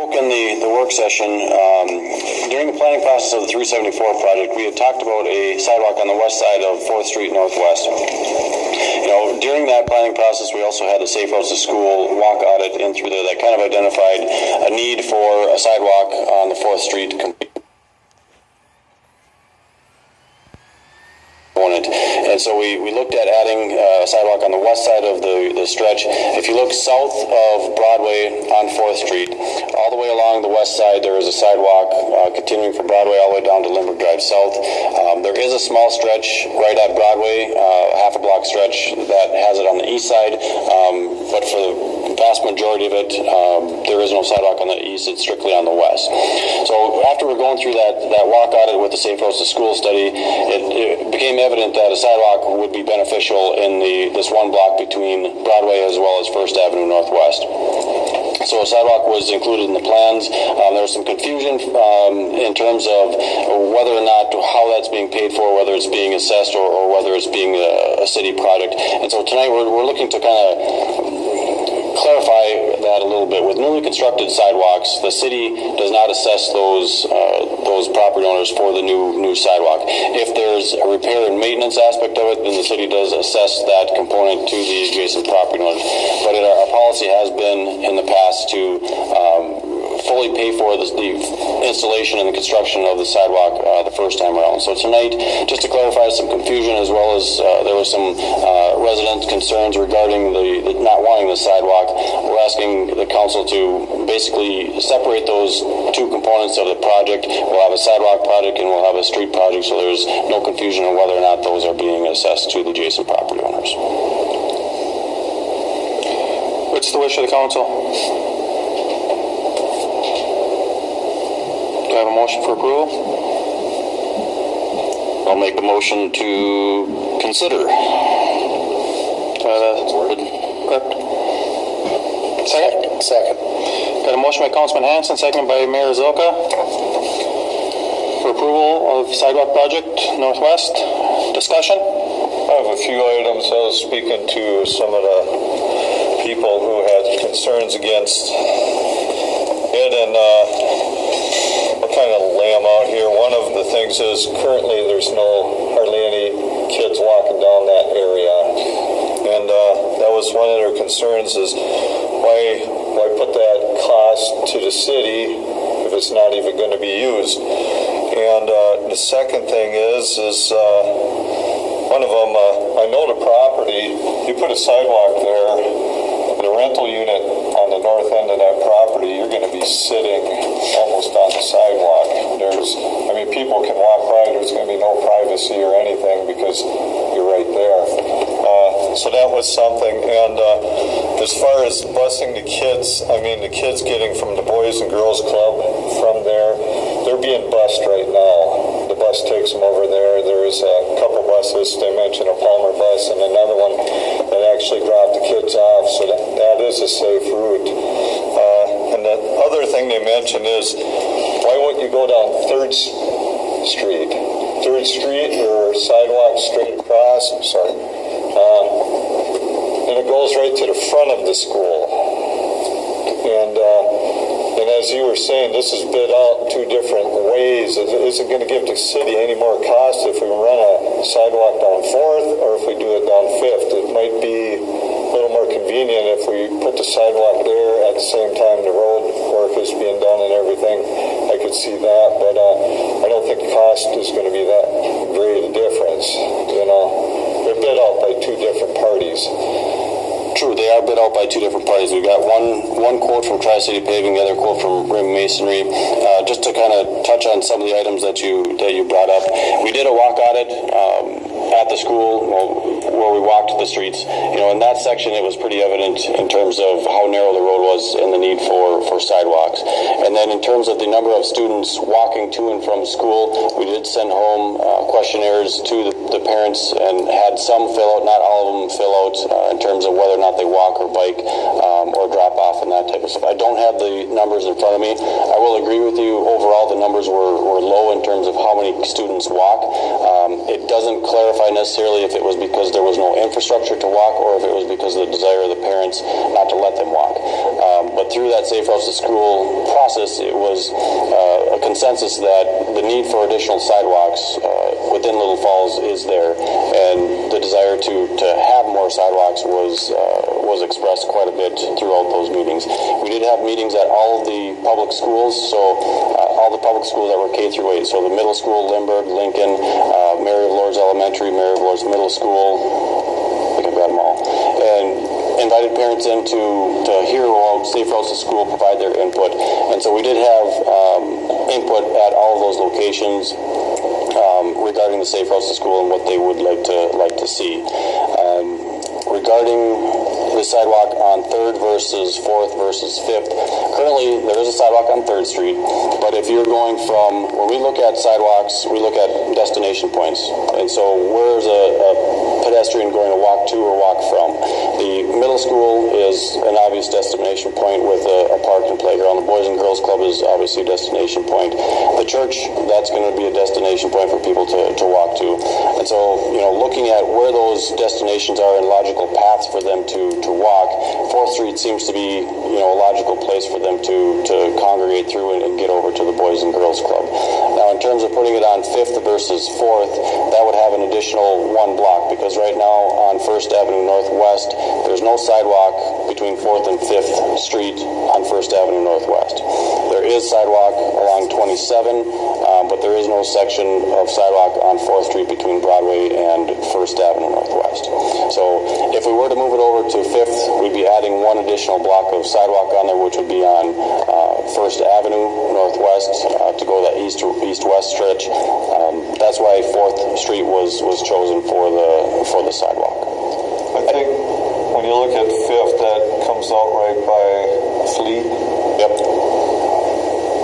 spoke in the work session, during the planning process of the 374 project, we had talked about a sidewalk on the west side of 4th Street Northwest. During that planning process, we also had the Safe Routes to School walk audit in through there that kind of identified a need for a sidewalk on the 4th Street component. And so we looked at adding a sidewalk on the west side of the stretch. If you look south of Broadway on 4th Street, all the way along the west side, there is a sidewalk continuing from Broadway all the way down to Limburg Drive South. There is a small stretch right at Broadway, half a block stretch that has it on the east side, but for the vast majority of it, there is no sidewalk on the east, it's strictly on the west. So after we're going through that walk audit with the Safe Routes to School study, it became evident that a sidewalk would be beneficial in this one block between Broadway as well as 1st Avenue Northwest. So a sidewalk was included in the plans. There was some confusion in terms of whether or not how that's being paid for, whether it's being assessed or whether it's being a city product. And so tonight we're looking to kind of clarify that a little bit. With newly constructed sidewalks, the city does not assess those property owners for the new sidewalk. If there's a repair and maintenance aspect of it, then the city does assess that component to the adjacent property owners. But our policy has been in the past to fully pay for the installation and the construction of the sidewalk the first time around. So tonight, just to clarify some confusion, as well as there was some resident concerns regarding the not wanting the sidewalk, we're asking the council to basically separate those two components of the project. We'll have a sidewalk project and we'll have a street project, so there's no confusion on whether or not those are being assessed to the adjacent property owners. What's the wish of the council? Do I have a motion for approval? I'll make a motion to consider. Second. Got a motion by Councilman Hanson, seconded by Mayor Zilka for approval of sidewalk project Northwest. Discussion? I have a few items. I was speaking to some of the people who had concerns against it, and I'll kind of lay them out here. One of the things is currently there's hardly any kids walking down that area, and that was one of their concerns is why put that cost to the city if it's not even going to be used. And the second thing is one of them, I know the property, you put a sidewalk there, the rental unit on the north end of that property, you're going to be sitting almost on the sidewalk. People can walk by, there's going to be no privacy or anything because you're right there. So that was something. And as far as busing the kids, the kids getting from the Boys and Girls Club from there, they're being bused right now. The bus takes them over there. There's a couple buses. They mentioned a Palmer bus and another one that actually dropped the kids off. So that is a safe route. And the other thing they mentioned is, why wouldn't you go down 3rd Street? 3rd Street or sidewalk straight across? I'm sorry. And it goes right to the front of the school. And as you were saying, this is bid out in two different ways. It isn't going to give the city any more cost if we run a sidewalk down 4th or if we do it down 5th. It might be a little more convenient if we put the sidewalk there at the same time the road work is being done and everything. I could see that, but I don't think cost is going to be that great a difference. They're bid out by two different parties. True, they are bid out by two different parties. We've got one quote from Tri-City Paving, the other quote from Rim Masonry. Just to kind of touch on some of the items that you brought up, we did a walk audit at the school where we walked the streets. In that section, it was pretty evident in terms of how narrow the road was and the need for sidewalks. And then in terms of the number of students walking to and from school, we did send home questionnaires to the parents and had some fill out, not all of them fill out in terms of whether or not they walk or bike or drop off and that type of stuff. I don't have the numbers in front of me. I will agree with you. Overall, the numbers were low in terms of how many students walk. It doesn't clarify necessarily if it was because there was no infrastructure to walk or if it was because of the desire of the parents not to let them walk. But through that Safe Routes to School process, it was a consensus that the need for additional sidewalks within Little Falls is there, and the desire to have more sidewalks was expressed quite a bit throughout those meetings. We did have meetings at all of the public schools, so all the public schools that were K through 8, so the middle school, Lindbergh, Lincoln, Mary of Lourdes Elementary, Mary of Lourdes Middle School, I think I've got them all, and invited parents in to hear how Safe Routes to School provide their input. And so we did have input at all of those locations regarding the Safe Routes to School and what they would like to see. Regarding the sidewalk on 3rd versus 4th versus 5th, currently there is a sidewalk on 3rd Street, but if you're going from, when we look at sidewalks, we look at destination points. And so where's a pedestrian going to walk to or walk from? The middle school is an obvious destination point with a park and playground. The Boys and Girls Club is obviously a destination point. The church, that's going to be a destination point for people to walk to. And so, looking at where those destinations are and logical paths for them to walk, 4th Street seems to be, a logical place for them to congregate through and get over to the Boys and Girls Club. Now, in terms of putting it on 5th versus 4th, that would have an additional 1 block, because right now on 1st Avenue Northwest, there's no sidewalk between 4th and 5th Street on 1st Avenue Northwest. There is sidewalk along 27, but there is no section of sidewalk on 4th Street between Broadway and 1st Avenue Northwest. So if we were to move it over to 5th, we'd be adding 1 additional block of sidewalk on there, which would be on 1st Avenue Northwest to go that east-west stretch. That's why 4th Street was chosen for the sidewalk. I think when you look at 5th, that comes out right by Fleet. Yep.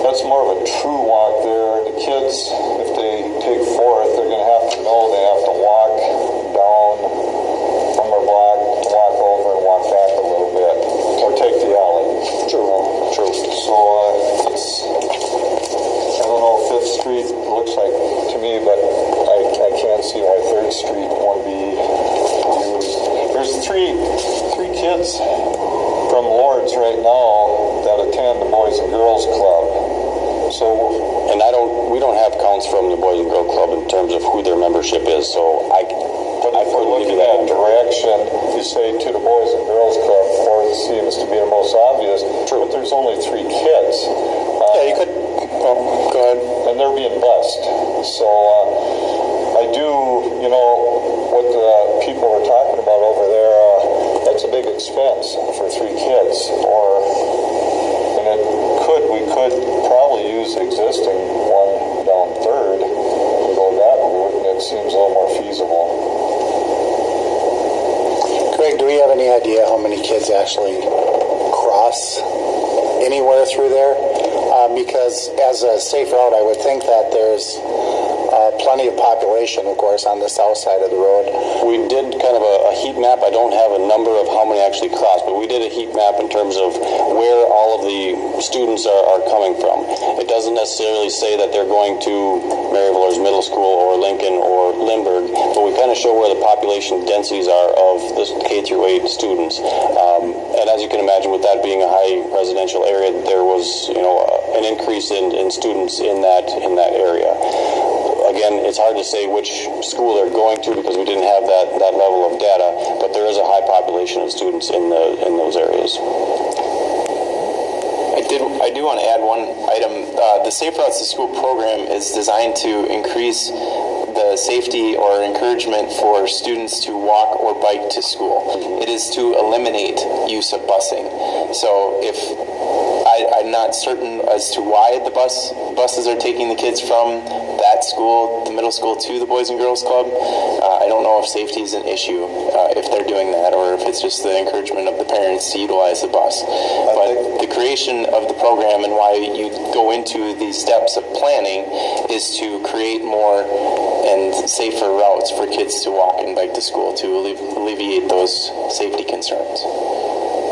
That's more of a true walk there. The kids, if they take 4th, they're going to have to know they have to walk down from their block, walk over, and walk back a little bit, or take the alley. True. So I don't know, 5th Street looks like to me, but I can't see why 3rd Street won't be used. There's three kids from Lourdes right now that attend the Boys and Girls Club. So, and we don't have counts from the Boys and Girls Club in terms of who their membership is. So I if we're looking at direction, you say to the Boys and Girls Club, 4th seems to be the most obvious. True. But there's only 3 kids. You could. Oh, go ahead. And they're being blessed. So I do, what the people were talking about over there, that's a big expense for 3 kids. And we could probably use the existing one down 3rd and go that route, and it seems a little more feasible. Greg, do we have any idea how many kids actually cross anywhere through there? Because as a safe route, I would think that there's plenty of population, of course, on the south side of the road. We did kind of a heat map. I don't have a number of how many actually cross, but we did a heat map in terms of where all of the students are coming from. It doesn't necessarily say that they're going to Mary of Lourdes Middle School or Lincoln or Lindbergh, but we kind of show where the population densities are of the K through 8 students. And as you can imagine, with that being a high residential area, there was an increase in students in that area. Again, it's hard to say which school they're going to because we didn't have that level of data, but there is a high population of students in those areas. I do want to add one item. The Safe Routes to School program is designed to increase the safety or encouragement for students to walk or bike to school. It is to eliminate use of busing. So if I'm not certain as to why the buses are taking the kids from that school, the middle school, to the Boys and Girls Club. I don't know if safety is an issue if they're doing that, or if it's just the encouragement of the parents to utilize the bus. But the creation of the program and why you go into these steps of planning is to create more and safer routes for kids to walk and bike to school to alleviate those safety concerns.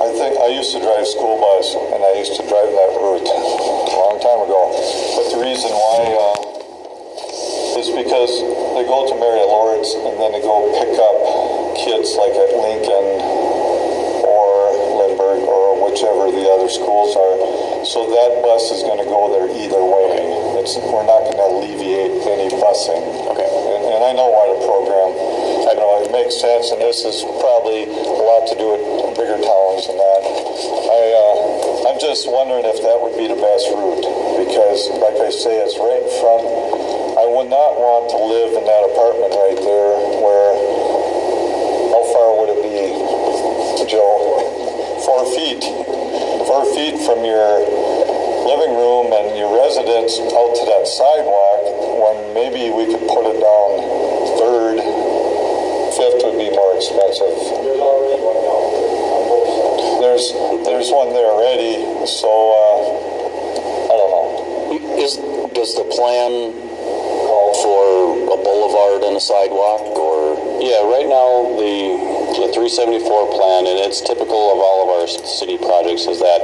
I think I used to drive school bus, and I used to drive that route a long time ago. But the reason why is because they go to Mary Lourdes, and then they go pick up kids like at Lincoln or Lindbergh or which whichever the other schools are. So that bus is going to go there either way. We're not going to alleviate any busing. Okay. And I know why the program, I know it makes sense, and this is probably a lot to do with bigger towns and that. I'm just wondering if that would be the best route, because, like I say, it's right in front. I would not want to live in that apartment right there where, how far would it be, Joe? 4 feet. 4 feet from your living room and your residence out to that sidewalk, when maybe we could put it down third, fifth would be more expensive. There's already one down on both sides. There's one there already, so I don't know. Does the plan call for a boulevard and a sidewalk, or? Yeah, right now, the 374 plan, and it's typical of all of our city projects, is that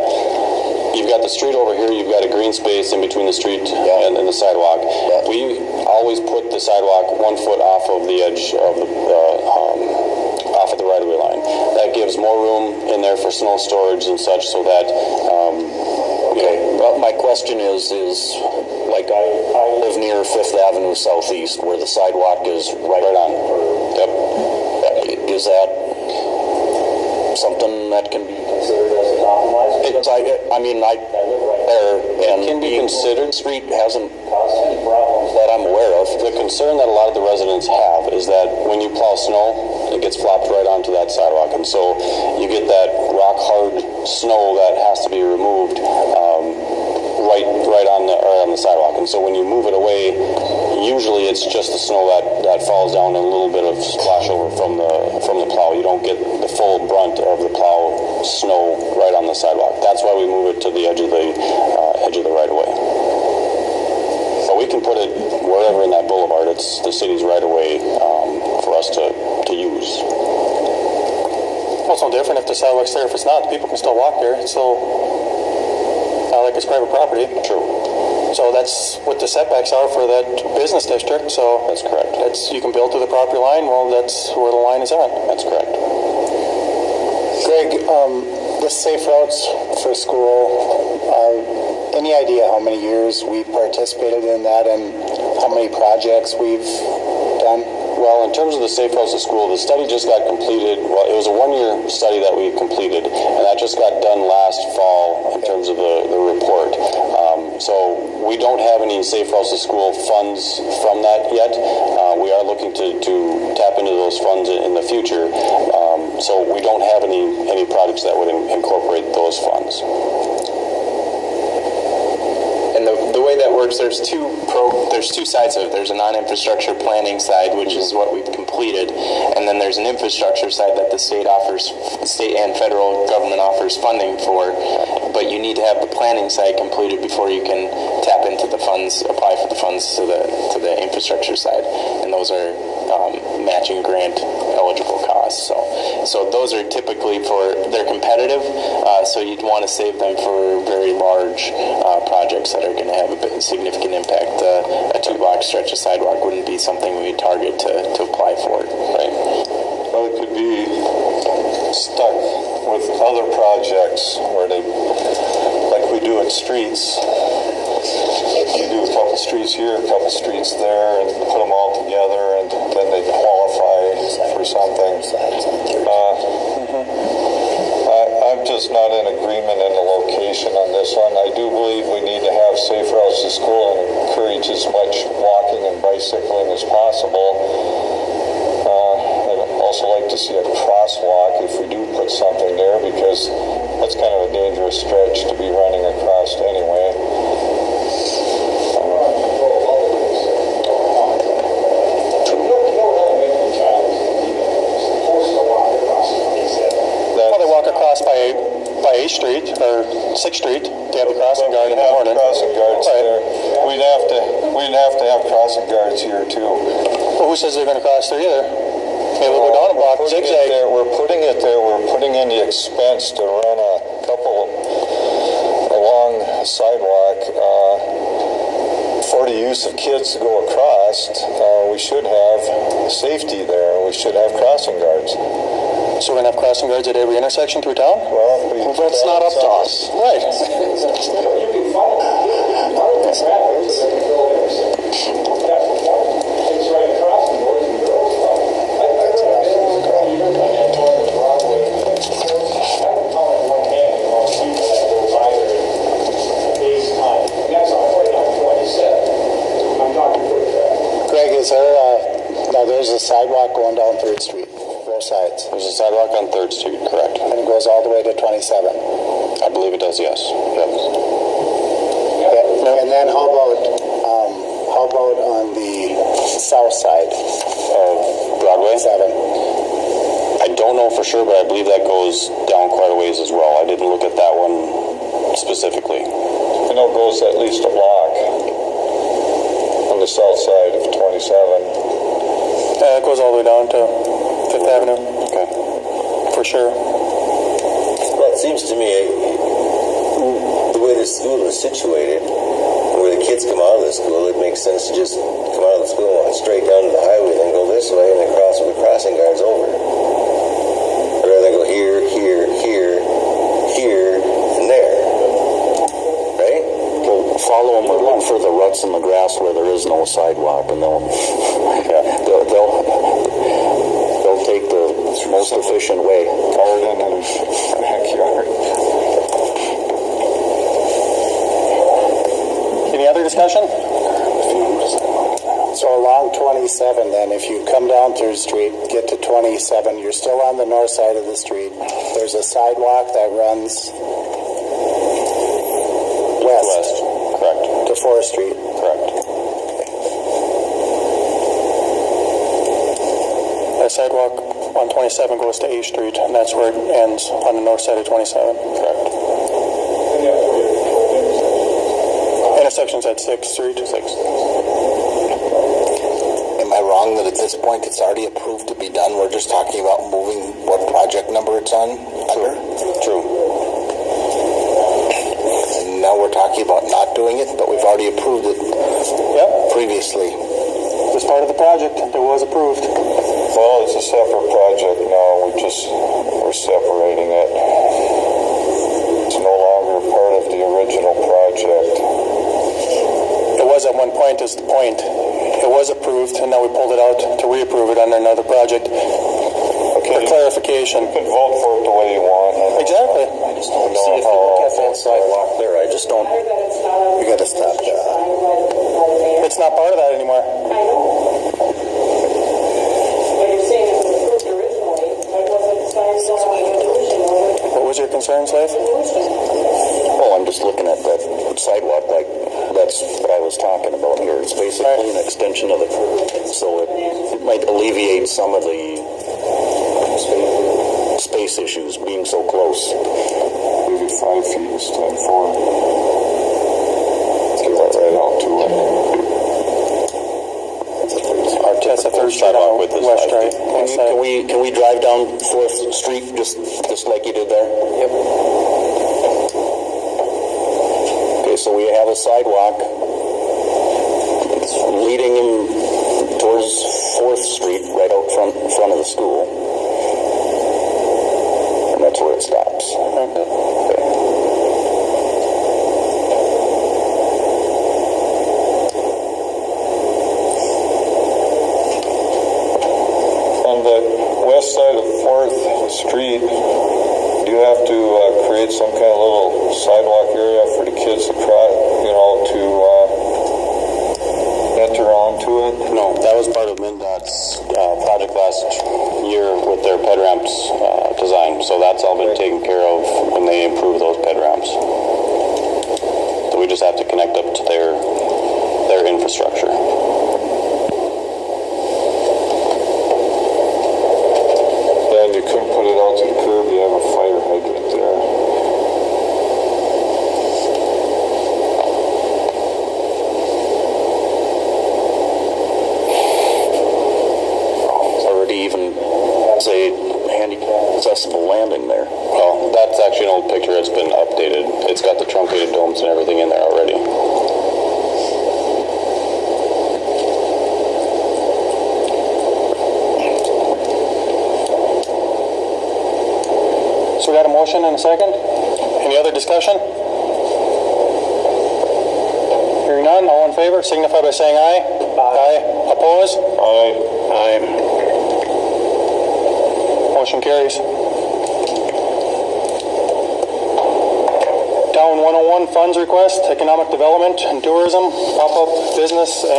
you've got the street over here, you've got a green space in between the street and the sidewalk. Yeah. We always put the sidewalk 1 foot off of the edge of off of the right-of-way line. That gives more room in there for snow storage and such, so that Well, my question is like I live near 5th Avenue Southeast, where the sidewalk is right on. Yep. Is that something that can be Considered as a compromise. I live right there, and can be considered. The street hasn't Caused any problems. that I'm aware of. The concern that a lot of the residents have is that when you plow snow, it gets flopped right onto that sidewalk, and so you get that rock hard snow that has to be removed right on the sidewalk. And so when you move it away, usually it's just the snow that falls down and a little bit of splash over from the plow. You don't get the full brunt of the plow snow right on the sidewalk. That's why we move it to the edge of the right of way. But we can put it wherever in that boulevard. It's the city's right of way for us to use. Well, it's no different if the sidewalk's there. If it's not, people can still walk there. It's still not like it's private property. True. So that's what the setbacks are for that business district. So That's correct. you can build to the property line. Well, that's where the line is on. That's correct. Greg, the safe routes for school, any idea how many years we participated in that and how many projects we've done? Well, in terms of the safe routes to school, the study just got completed. Well, it was a 1-year study that we completed, and that just got done last fall in terms of the report. So we don't have any safe routes to school funds from that yet. We are looking to tap into those funds in the future. So we don't have any projects that would incorporate those funds. And the way that works, there's two sides of it. There's a non-infrastructure planning side, which is what we've completed, and then there's an infrastructure side that the state and federal government offers funding for. But you need to have the planning side completed before you can tap into the funds, apply for the funds to the infrastructure side, and those are matching grant eligible costs. So those are typically they're competitive. So you'd want to save them for very large projects that are going to have a significant impact. A 2-block stretch of sidewalk wouldn't be something we target to apply for. Right. Well, it could be stuck with other projects where like we do at streets. You do a couple streets here, a couple streets there, and put them all together, and then they qualify for something. I'm just not in agreement in the location on this one. I do believe we need to have safe routes to school and encourage as much walking and bicycling as possible. I'd also like to see a crosswalk if we do put something there, because that's kind of a dangerous stretch to be running across anyway. By 8th Street or 6th Street, they have a crossing guard in the morning. Crossing guards Right. there. We'd have to have crossing guards here too. Well, who says they're going to cross there either? Maybe we'll go down and block zigzag. We're putting it there. We're putting in the expense to run a couple along a sidewalk for the use of kids to go across. We should have safety there. We should have crossing guards. So we're going to have crossing guards at every intersection through town? Well, That's not up to us. Right. You can follow part of the traffic is in the buildings. It's right across the boys and girls club. I heard a business call, you don't have to go on the Broadway. I can call it one hand, you know, people that go by there at day's time. And that's on 4927. I'm talking foot traffic. Greg, is there now there's a sidewalk going down 3rd Street, both sides, There's a sidewalk on 3rd Street, correct? and it goes all the way to 27. I believe it does, yes. Yep. And then how about on the south side Of Broadway? 7? I don't know for sure, but I believe that goes down quite a ways as well. I didn't look at that one specifically. I know it goes at least a block on the south side of 27. It goes all the way down to 5th Avenue, Okay. for sure. Well, it seems to me, the way the school is situated, and where the kids come out of the school, it makes sense to just come out of the school and walk straight down to the highway, then go this way, and then cross with the crossing guards over. I'd rather go here, here, here, here, and there. Right? Well, follow them or look for the ruts in the grass where there is no sidewalk, and they'll take the most efficient way. Garden and backyard. Any other discussion? So along 27 then, if you come down 3rd Street, get to 27, you're still on the north side of the street. There's a sidewalk that runs west Correct. to 4th Street. Correct. That sidewalk on 27 goes to A Street, and that's where it ends, on the north side of 27. Correct. Intersection's at 6th Street. 6th. Am I wrong that at this point it's already approved to be done? We're just talking about moving what project number it's on under? True. And now we're talking about not doing it, but we've already approved it Yep, previously. it was part of the project that was approved. Well, it's a separate project now. We're separating it. It's no longer part of the original project. It was at one point, is the point. It was approved, and now we pulled it out to reapprove it under another project. For clarification. You can vote for it the way you want. Exactly. I just don't see if you look at that sidewalk there, I just don't. You got to stop there. It's not part of that anymore. I know. But you're saying it was approved originally, but it wasn't signed off on the resolution, was it? What was your concern, Slave? Oh, I'm just looking at that sidewalk, like, that's what I was talking about here. It's basically an extension of the curb, so it might alleviate some of the space issues being so close. Maybe 5 feet instead of 4. Get that right out to it. That's a third street sidewalk on with this West 5 Drive. feet. West side. Can we drive down 4th Street just like you did there? Yep. Okay, so we have a sidewalk. It's leading him towards 4th Street, right out front of the school. And that's where it stops. Okay. On the west side of 4th Street, do you have to create some kind of little sidewalk area for the kids to to enter onto it? No, that was part of MnDOT's project last year with their ped ramps design. So that's all been taken care of when they improve those ped ramps. So we just have to connect up to their infrastructure. And you couldn't put it out to the curb. You have a fire hydrant there. Already even say handicap accessible landing there. Well, that's actually an old picture. It's been updated. It's got the truncated domes and everything in there already. motion and a second. Any other discussion? Hearing none, all in favor signify by saying aye. Aye. Opposed? Aye. Motion carries. Town 101 funds request, economic development and tourism, pop-up business